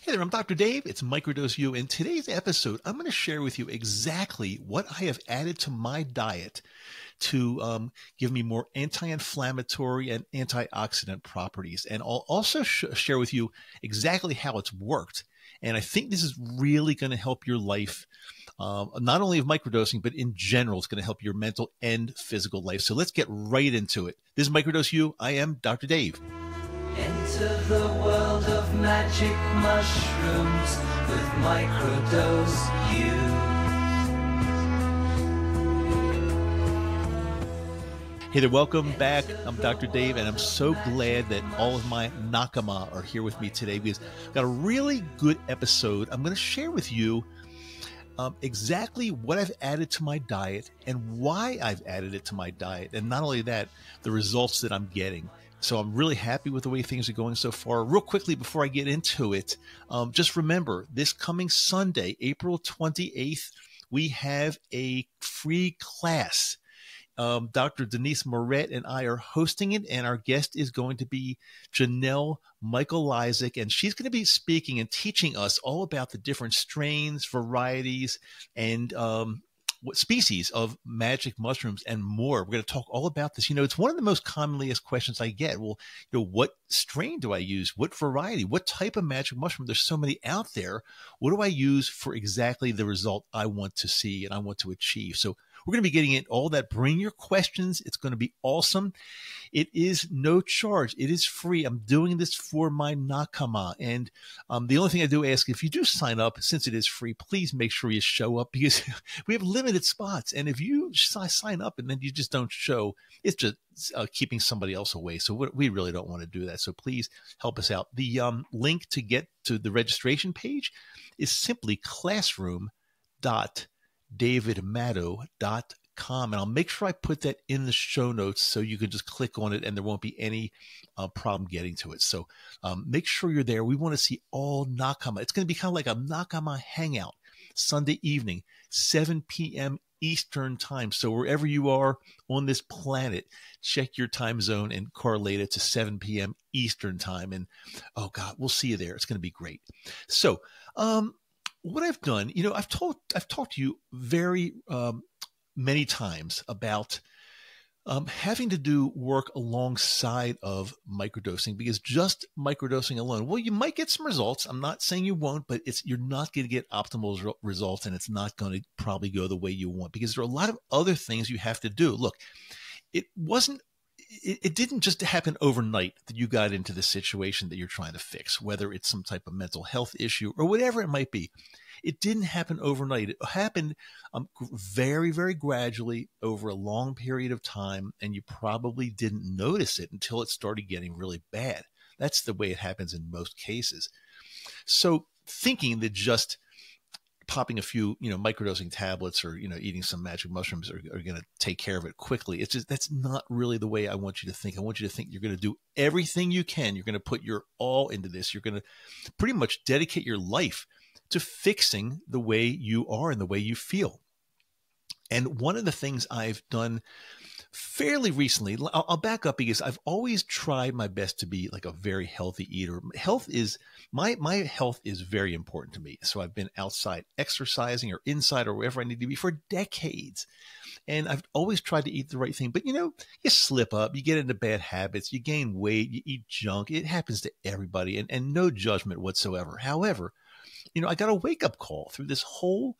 Hey there, I'm Dr. Dave. It's Microdose U. In today's episode, I'm going to share with you exactly what I have added to my diet to give me more anti-inflammatory and antioxidant properties. And I'll also share with you exactly how it's worked. And I think this is really going to help your life, not only of microdosing, but in general, it's going to help your mental and physical life. So let's get right into it. This is Microdose U. I am Dr. Dave. Enter the world of magic mushrooms with Microdose U. Hey there, welcome back. I'm Dr. Dave, and I'm so glad that all of my nakama are here with me today because I've got a really good episode. I'm going to share with you exactly what I've added to my diet and why I've added it to my diet. And not only that, the results that I'm getting. So I'm really happy with the way things are going so far. Real quickly, before I get into it, just remember this coming Sunday, April 28th, we have a free class. Dr. Denise Moret and I are hosting it, and our guest is going to be Janelle Michael-Isaac, and she's going to be speaking and teaching us all about the different strains, varieties, and what species of magic mushrooms and more. We're going to talk all about this. You know, it's one of the most commonly asked questions I get. Well, what strain do I use? What variety? What type of magic mushroom? There's so many out there. What do I use for exactly the result I want to see and I want to achieve? So we're going to be getting into all that. Bring your questions. It's going to be awesome. It is no charge. It is free. I'm doing this for my nakama. And the only thing I do ask, if you do sign up, since it is free, please make sure you show up because we have limited spots. And if you sign up and then you just don't show, it's just keeping somebody else away. So we really don't want to do that. So please help us out. The link to get to the registration page is simply classroom.davidmatto.com. And I'll make sure I put that in the show notes so you can just click on it and there won't be any problem getting to it. So make sure you're there. We want to see all nakama. It's going to be kind of like a nakama hangout Sunday evening, 7 p.m. Eastern time. So wherever you are on this planet, check your time zone and correlate it to 7 p.m. Eastern time. And oh God, we'll see you there. It's going to be great. So what I've done, I've talked to you very many times about having to do work alongside of microdosing, because just microdosing alone, well, you might get some results. I'm not saying you won't, but you're not going to get optimal results, and it's not going to probably go the way you want because there are a lot of other things you have to do. Look, it didn't just happen overnight that you got into the situation that you're trying to fix, whether it's some type of mental health issue or whatever it might be. It didn't happen overnight. It happened very, very gradually over a long period of time, and you probably didn't notice it until it started getting really bad. That's the way it happens in most cases. So thinking that just popping a few, microdosing tablets or, eating some magic mushrooms are going to take care of it quickly. It's just, that's not really the way I want you to think. I want you to think you're going to do everything you can. You're going to put your all into this. You're going to pretty much dedicate your life to fixing the way you are and the way you feel. And one of the things I've done fairly recently, I'll back up because I've always tried my best to be like a very healthy eater. My health is very important to me. So I've been outside exercising or inside or wherever I need to be for decades. And I've always tried to eat the right thing. But, you slip up, you get into bad habits, you gain weight, you eat junk. It happens to everybody and no judgment whatsoever. However, I got a wake-up call through this whole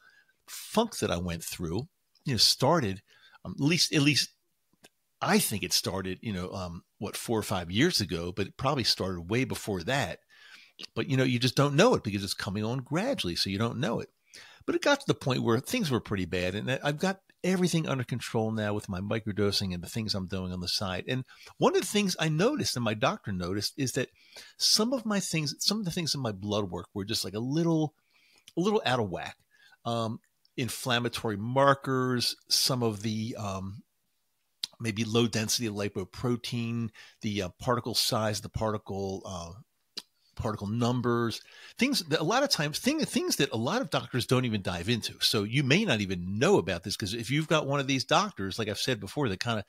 funk that I went through. Started at least I think it started 4 or 5 years ago, but it probably started way before that. But you just don't know it because it's coming on gradually, so you don't know it. But it got to the point where things were pretty bad, and I've got everything under control now with my microdosing and the things I'm doing on the side. And one of the things I noticed, and my doctor noticed, is that some of the things in my blood work were just like a little out of whack. Inflammatory markers, some of the maybe low density lipoprotein, the particle size, the particle numbers, things that a lot of times, things that a lot of doctors don't even dive into. So you may not even know about this because if you've got one of these doctors, like I've said before, that kind of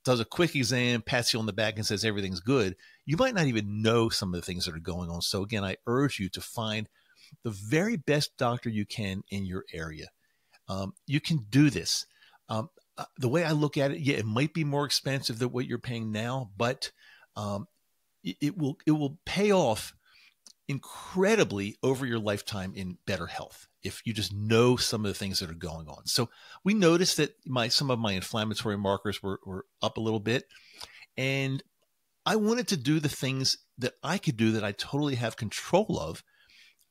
does a quick exam, pats you on the back and says everything's good, you might not even know some of the things that are going on. So again, I urge you to find the very best doctor you can in your area. You can do this. The way I look at it, yeah, it might be more expensive than what you're paying now, but it will pay off incredibly over your lifetime in better health if you just know some of the things that are going on. So we noticed that some of my inflammatory markers were up a little bit, and I wanted to do the things that I could do that I totally have control of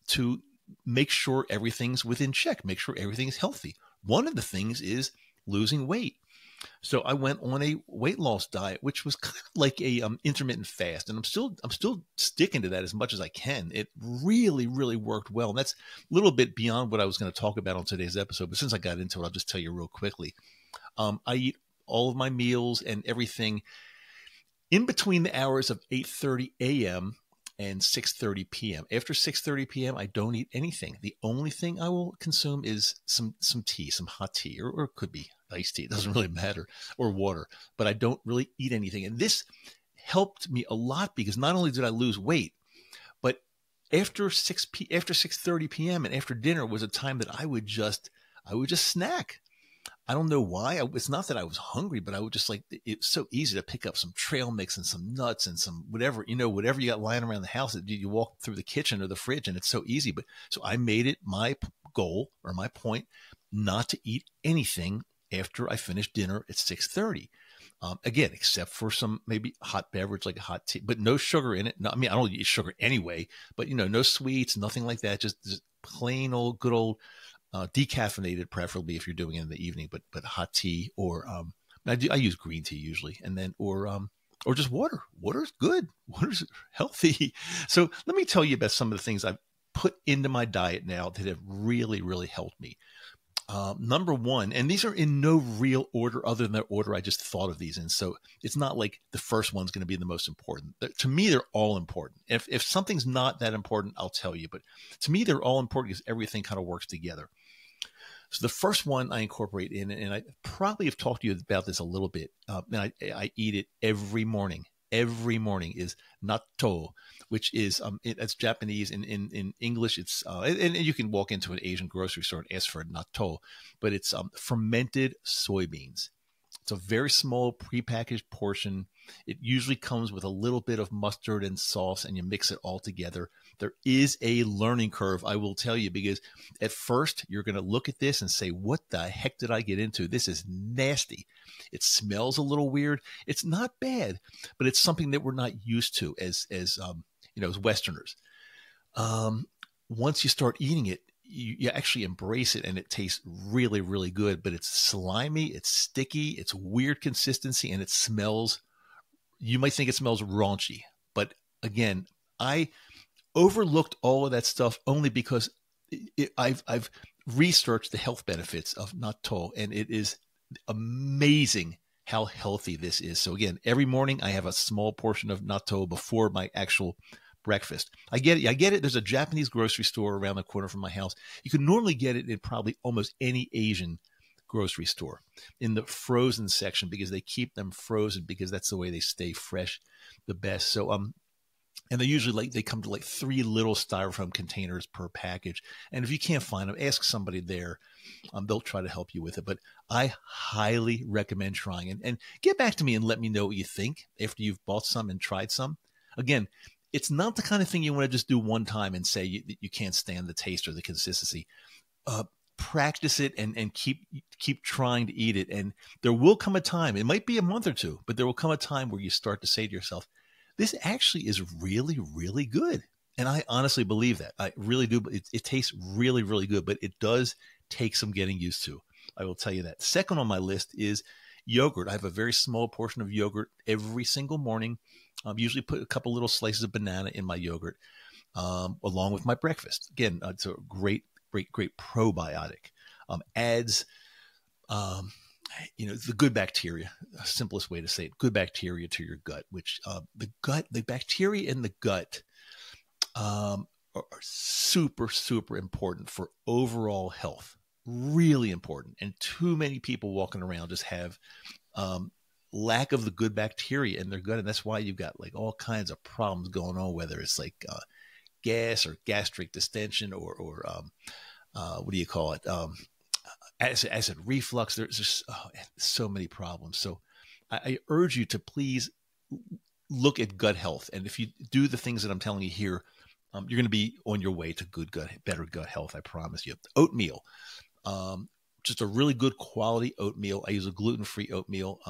to make sure everything's within check, make sure everything's healthy. One of the things is losing weight. So I went on a weight loss diet, which was kind of like a intermittent fast, and I'm still sticking to that as much as I can. It really, really worked well, and that's a little bit beyond what I was going to talk about on today's episode. But since I got into it, I'll just tell you real quickly. I eat all of my meals and everything in between the hours of 8:30 a.m. and 6:30 p.m. After 6:30 p.m., I don't eat anything. The only thing I will consume is some tea, some hot tea, or it could be iced tea. It doesn't really matter, or water. But I don't really eat anything. And this helped me a lot because not only did I lose weight, but after 6:30 p.m. and after dinner was a time that I would just snack. I don't know why. It's not that I was hungry, but I would just like, it's so easy to pick up some trail mix and some nuts and some whatever you got lying around the house. You walk through the kitchen or the fridge and it's so easy. But so I made it my goal or my point not to eat anything after I finished dinner at 6:30. Again, except for some maybe hot beverage like a hot tea, but no sugar in it. No, I mean, I don't eat sugar anyway, but no sweets, nothing like that. Just plain old, good old decaffeinated, preferably if you're doing it in the evening, but hot tea or I use green tea usually, and then or just water. Water's good. Water's healthy. So let me tell you about some of the things I've put into my diet now that have really, really helped me. Number one, and these are in no real order other than the order I just thought of these in. So it's not like the first one's going to be the most important. To me, they're all important. If something's not that important, I'll tell you. But to me, they're all important because everything kind of works together. So the first one I incorporate in, and I probably have talked to you about this a little bit, and I eat it every morning. Every morning is natto, which is it's Japanese. In English, it's and you can walk into an Asian grocery store and ask for natto, but it's fermented soybeans. It's a very small prepackaged portion. It usually comes with a little bit of mustard and sauce, and you mix it all together. There is a learning curve, I will tell you, because at first you're going to look at this and say, what the heck did I get into? This is nasty. It smells a little weird. It's not bad, but it's something that we're not used to as Westerners. Once you start eating it, you actually embrace it, and it tastes really, really good, but it's slimy, it's sticky, it's weird consistency, and it smells, you might think it smells raunchy. But again, I overlooked all of that stuff only because I've researched the health benefits of natto, and it is amazing how healthy this is. So again, every morning I have a small portion of natto before my actual breakfast. I get it. There's a Japanese grocery store around the corner from my house. You can normally get it in probably almost any Asian grocery store in the frozen section because they keep them frozen because that's the way they stay fresh the best. So and they usually they come to 3 little styrofoam containers per package. And if you can't find them, ask somebody there. They'll try to help you with it. But I highly recommend trying and get back to me and let me know what you think after you've bought some and tried some. Again, it's not the kind of thing you want to just do one time and say you can't stand the taste or the consistency. Practice it and keep trying to eat it. And there will come a time, it might be a month or two, but there will come a time where you start to say to yourself, this actually is really, really good. And I honestly believe that. I really do. It tastes really, really good, but it does take some getting used to. I will tell you that. Second on my list is yogurt. I have a very small portion of yogurt every single morning. Usually put a couple little slices of banana in my yogurt along with my breakfast. Again, it's a great probiotic. Adds the good bacteria, simplest way to say it, good bacteria to your gut, which the bacteria in the gut are super, super important for overall health. Really important. And too many people walking around just have lack of the good bacteria in their gut. And that's why you've got all kinds of problems going on, whether it's gas or gastric distension or what do you call it? Acid reflux. There's just so many problems. So I urge you to please look at gut health. And if you do the things that I'm telling you here, you're going to be on your way to better gut health. I promise you. Oatmeal, just a really good quality oatmeal. I use a gluten-free oatmeal.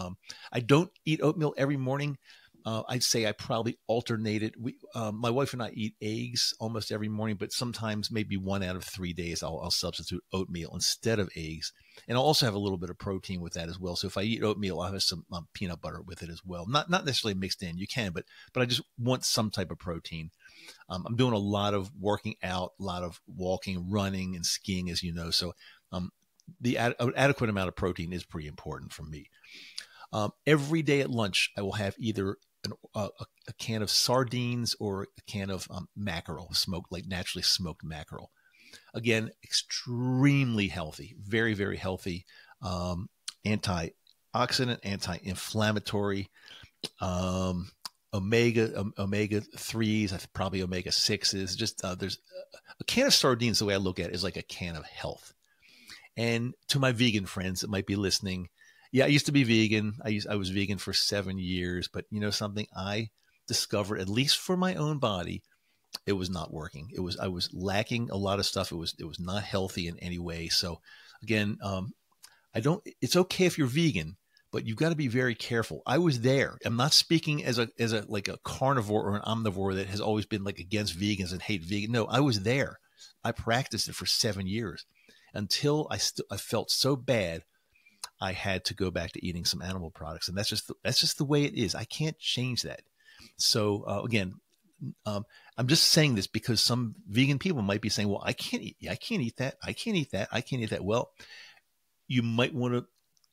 I don't eat oatmeal every morning. I'd say I probably alternate it. My wife and I eat eggs almost every morning, but sometimes maybe 1 out of 3 days I'll substitute oatmeal instead of eggs. And I'll also have a little bit of protein with that as well. So if I eat oatmeal, I'll have some peanut butter with it as well. Not necessarily mixed in. You can, but I just want some type of protein. I'm doing a lot of working out, a lot of walking, running, and skiing, as you know. So the adequate amount of protein is pretty important for me. Every day at lunch, I will have either a can of sardines or a can of mackerel, like naturally smoked mackerel. Again, extremely healthy, very, very healthy, antioxidant, anti-inflammatory, omega 3s, probably omega 6s. Just there's a can of sardines. The way I look at it is like a can of health. And to my vegan friends that might be listening, yeah, I used to be vegan. I was vegan for 7 years, but you know something? I discovered, at least for my own body, it was not working. I was lacking a lot of stuff. It was not healthy in any way. So again, it's okay if you're vegan, but you've got to be very careful. I was there. I'm not speaking as a like a carnivore or an omnivore that has always been like against vegans and hate vegan. No, I was there. I practiced it for 7 years until I felt so bad I had to go back to eating some animal products. And that's just the way it is. I can't change that. So again, I'm just saying this because some vegan people might be saying, well, I can't eat that. I can't eat that. I can't eat that. Well, you might want to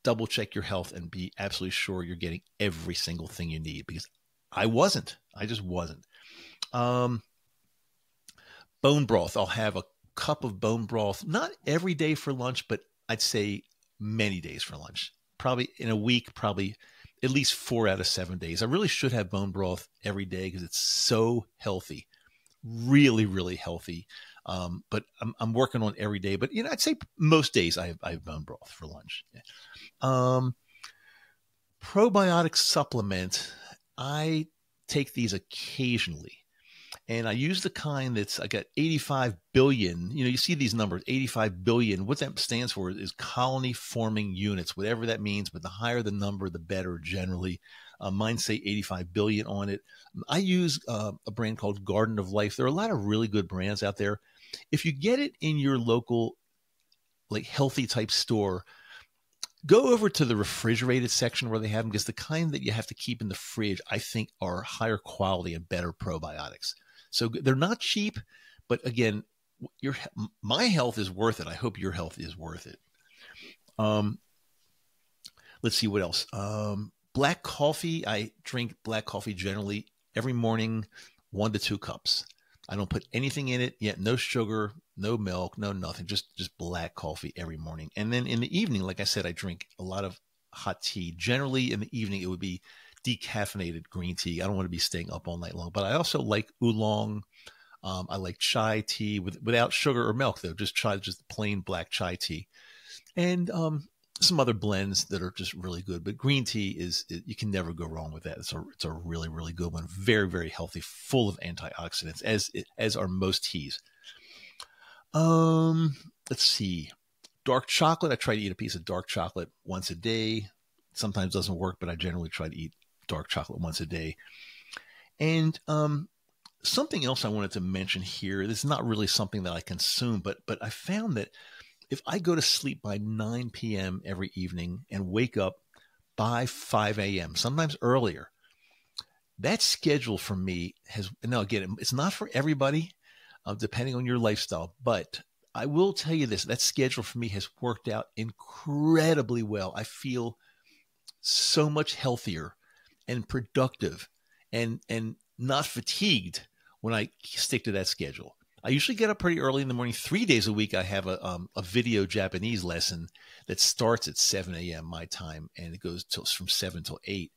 double check your health and be absolutely sure you're getting every single thing you need, because I just wasn't. Bone broth. I'll have a cup of bone broth, not every day for lunch, but I'd say many days for lunch. Probably in a week, probably at least 4 out of 7 days. I really should have bone broth every day because it's so healthy, really, really healthy. But I'm working on every day. But I'd say most days I have bone broth for lunch. Probiotic supplement. I take these occasionally. And I use the kind I got 85 billion. You see these numbers, 85 billion. What that stands for is colony forming units, whatever that means. But the higher the number, the better generally. Mine say 85 billion on it. I use a brand called Garden of Life. There are a lot of really good brands out there. If you get it in your local, like healthy type store, go over to the refrigerated section where they have them, because the kind that you have to keep in the fridge, I think, are higher quality and better probiotics. So they're not cheap, but again, my health is worth it. I hope your health is worth it. Let's see what else. Black coffee. I drink black coffee generally every morning, 1 to 2 cups. I don't put anything in it yet. No sugar, no milk, no nothing. Just black coffee every morning. And then in the evening, like I said, I drink a lot of hot tea. Generally in the evening, it would be decaffeinated green tea. I don't want to be staying up all night long, but I also like oolong. I like chai tea without sugar or milk, though. Just plain black chai tea, and some other blends that are just really good. But green tea you can never go wrong with that. It's a really, really good one. Very, very healthy, full of antioxidants, as are most teas. Let's see. Dark chocolate. I try to eat a piece of dark chocolate once a day. Sometimes it doesn't work, but I generally try to eat dark chocolate once a day. And something else I wanted to mention here. This is not really something that I consume, but I found that if I go to sleep by 9 p.m. every evening and wake up by 5 a.m., sometimes earlier, that schedule for me now again, it's not for everybody, depending on your lifestyle, but I will tell you this, that schedule for me has worked out incredibly well. I feel so much healthier and productive and not fatigued when I stick to that schedule. I usually get up pretty early in the morning. 3 days a week, I have a video Japanese lesson that starts at 7 a.m. my time, and it goes from 7 till 8.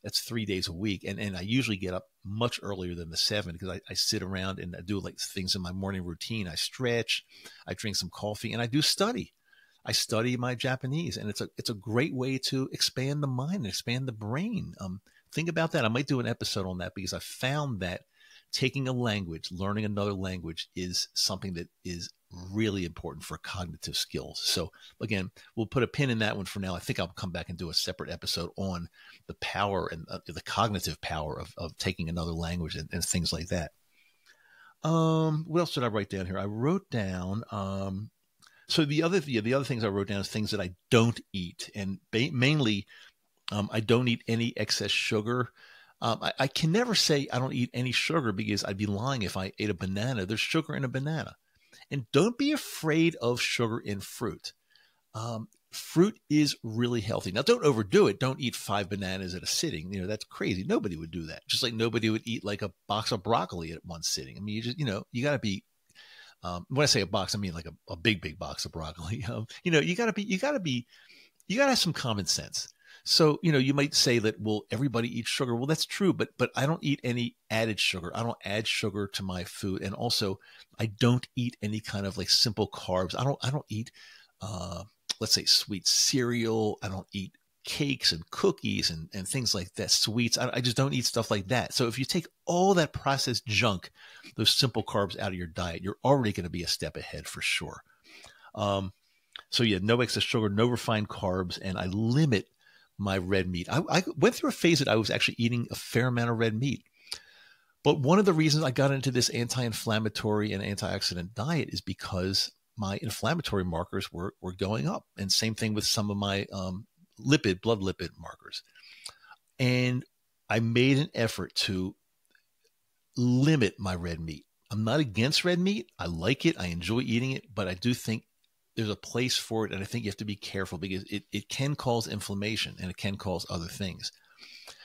That's 3 days a week. And I usually get up much earlier than the 7 because I sit around and I do like things in my morning routine. I stretch, I drink some coffee, and I do study. I study my Japanese, and it's a great way to expand the mind and expand the brain. Think about that. I might do an episode on that because I found that taking a language, learning another language is something that is really important for cognitive skills. So again, we'll put a pin in that one for now. I think I'll come back and do a separate episode on the power and the cognitive power of taking another language and things like that. What else did I write down here? I wrote down, so the other things I wrote down is things that I don't eat, and mainly I don't eat any excess sugar. I can never say I don't eat any sugar because I'd be lying if I ate a banana. There's sugar in a banana. And don't be afraid of sugar in fruit. Fruit is really healthy. Now, don't overdo it. Don't eat 5 bananas at a sitting. That's crazy. Nobody would do that. Just like nobody would eat like a box of broccoli at one sitting. I mean, you got to be, when I say a box, I mean like a big box of broccoli. You got to have some common sense. So, you might say that, well, everybody eats sugar. Well, that's true, but I don't eat any added sugar. I don't add sugar to my food. And also I don't eat any kind of like simple carbs. I don't eat, let's say sweet cereal. I don't eat cakes and cookies and things like that, sweets. I just don't eat stuff like that. So if you take all that processed junk, those simple carbs out of your diet, you're already going to be a step ahead for sure. So yeah, no excess sugar, no refined carbs, and I limit my red meat. I went through a phase that I was actually eating a fair amount of red meat. But one of the reasons I got into this anti-inflammatory and antioxidant diet is because my inflammatory markers were going up. And same thing with some of my blood lipid markers. And I made an effort to limit my red meat. I'm not against red meat. I like it. I enjoy eating it. But I do think there's a place for it. And I think you have to be careful because it can cause inflammation and it can cause other things.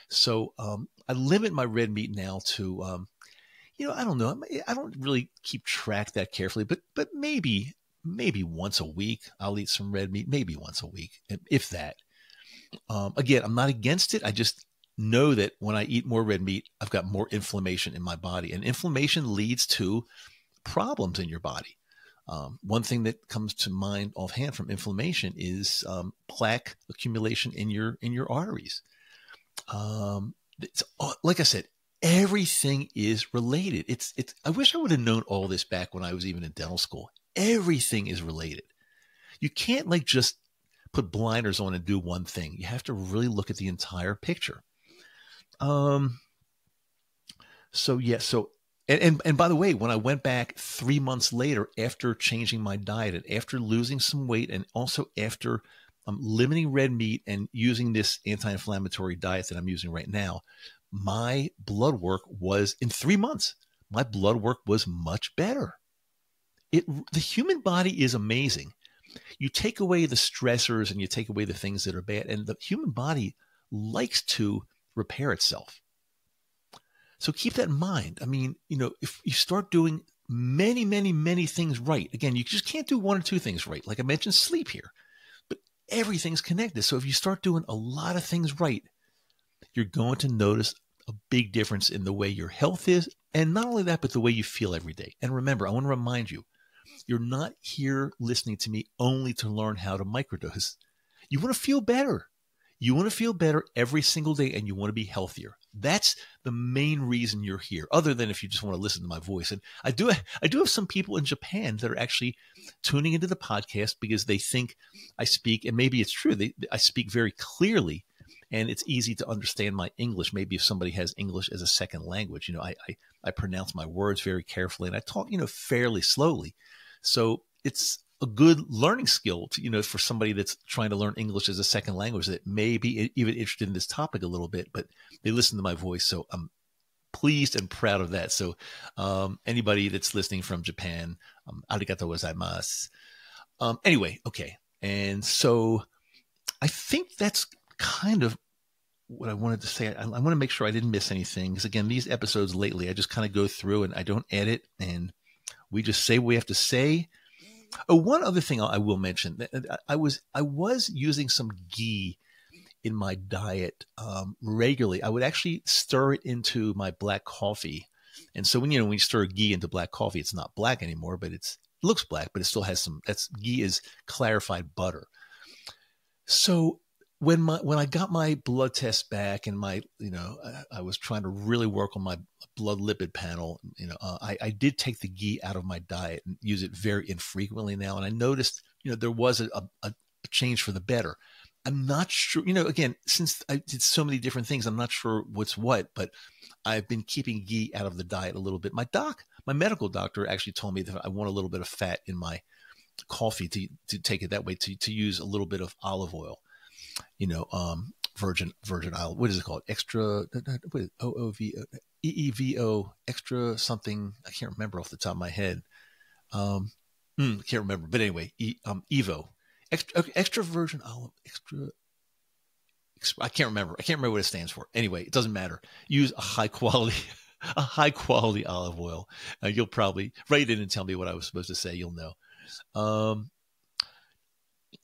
So I limit my red meat now to, I don't know. I don't really keep track that carefully, but maybe once a week I'll eat some red meat, maybe once a week, if that. Again, I'm not against it. I just know that when I eat more red meat, I've got more inflammation in my body, and inflammation leads to problems in your body. One thing that comes to mind offhand from inflammation is plaque accumulation in your arteries. Like I said, everything is related. I wish I would have known all this back when I was even in dental school. Everything is related. You can't just put blinders on and do one thing. You have to really look at the entire picture. And by the way, when I went back 3 months later after changing my diet and after losing some weight and also after limiting red meat and using this anti-inflammatory diet that I'm using right now, my blood work was, in 3 months, my blood work was much better. The human body is amazing. You take away the stressors and you take away the things that are bad, and the human body likes to repair itself. So keep that in mind. I mean, if you start doing many, many, many things right, again, you just can't do one or two things right. Like I mentioned, sleep here, but everything's connected. So if you start doing a lot of things right, you're going to notice a big difference in the way your health is. And not only that, but the way you feel every day. And remember, I want to remind you, you're not here listening to me only to learn how to microdose. You want to feel better. You want to feel better every single day, and you want to be healthier. That's the main reason you're here, other than if you just want to listen to my voice. And I do have some people in Japan that are actually tuning into the podcast because they think I speak, and maybe it's true, I speak very clearly, and it's easy to understand my English. Maybe if somebody has English as a second language, I pronounce my words very carefully, and I talk, fairly slowly. So it's a good learning skill to, for somebody that's trying to learn English as a second language that may be even interested in this topic a little bit, but they listen to my voice. So I'm pleased and proud of that. So anybody that's listening from Japan, arigatou gozaimasu. Anyway, okay. And so I think that's kind of what I wanted to say. I want to make sure I didn't miss anything. Because again, these episodes lately, I just kind of go through and I don't edit, and we just say what we have to say. Oh, one other thing I will mention. I was using some ghee in my diet regularly. I would actually stir it into my black coffee. And so when you stir ghee into black coffee, it's not black anymore, but it looks black, but it still has ghee is clarified butter. So when I got my blood test back and I was trying to really work on my blood lipid panel, I did take the ghee out of my diet and use it very infrequently now. And I noticed, there was a change for the better. I'm not sure, again, since I did so many different things, I'm not sure what's what, but I've been keeping ghee out of the diet a little bit. My medical doctor actually told me that I want a little bit of fat in my coffee to take it that way, to use a little bit of olive oil, virgin olive. What is it called? Extra, what is it? EEVO, extra something. I can't remember off the top of my head. Can't remember, but anyway, Evo. Extra virgin olive, I can't remember what it stands for. Anyway, it doesn't matter. Use a high quality olive oil. You'll probably write in and tell me what I was supposed to say. You'll know.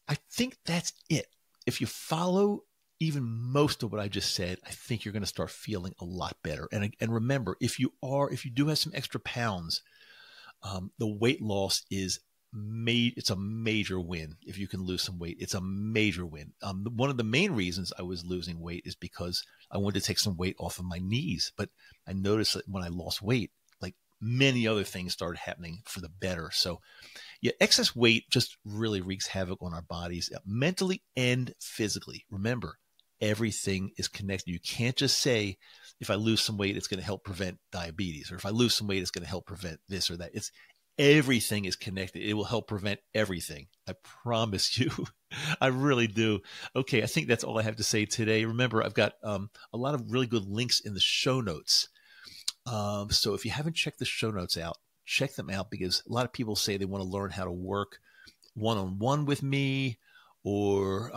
I think that's it. If you follow even most of what I just said, I think you're going to start feeling a lot better. And remember, if you do have some extra pounds, the weight loss is it's a major win. If you can lose some weight, it's a major win. One of the main reasons I was losing weight is because I wanted to take some weight off of my knees. But I noticed that when I lost weight, like many other things started happening for the better. So yeah, excess weight just really wreaks havoc on our bodies, mentally and physically. Remember, everything is connected. You can't just say, if I lose some weight, it's going to help prevent diabetes, or if I lose some weight, it's going to help prevent this or that. Everything is connected. It will help prevent everything. I promise you. I really do. Okay, I think that's all I have to say today. Remember, I've got a lot of really good links in the show notes. So if you haven't checked the show notes out, check them out, because a lot of people say they want to learn how to work one-on-one with me, or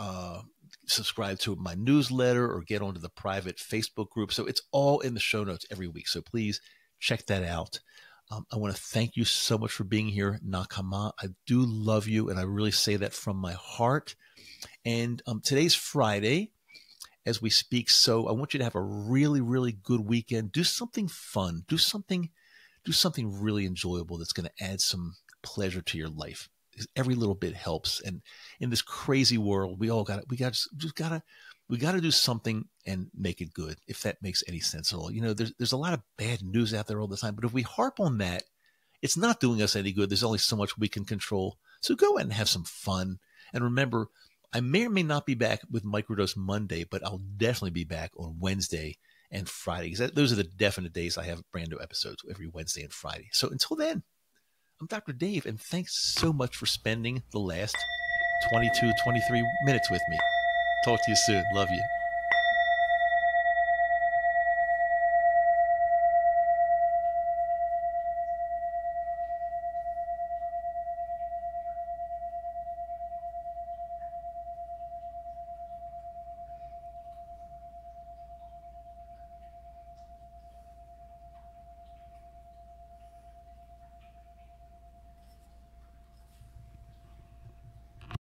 subscribe to my newsletter, or get onto the private Facebook group. So it's all in the show notes every week. So please check that out. I want to thank you so much for being here, Nakama. I do love you, and I really say that from my heart. And today's Friday as we speak, so I want you to have a really, really good weekend. Do something fun. Do something really enjoyable that's going to add some pleasure to your life. Because every little bit helps. And in this crazy world, we got to do something and make it good, if that makes any sense at all. There's a lot of bad news out there all the time, but if we harp on that, it's not doing us any good. There's only so much we can control. So go ahead and have some fun. And remember, I may or may not be back with Microdose Monday, but I'll definitely be back on Wednesday and Friday, because those are the definite days I have brand new episodes, every Wednesday and Friday. So until then, I'm Dr. Dave, and thanks so much for spending the last 22, 23 minutes with me. Talk to you soon. Love you.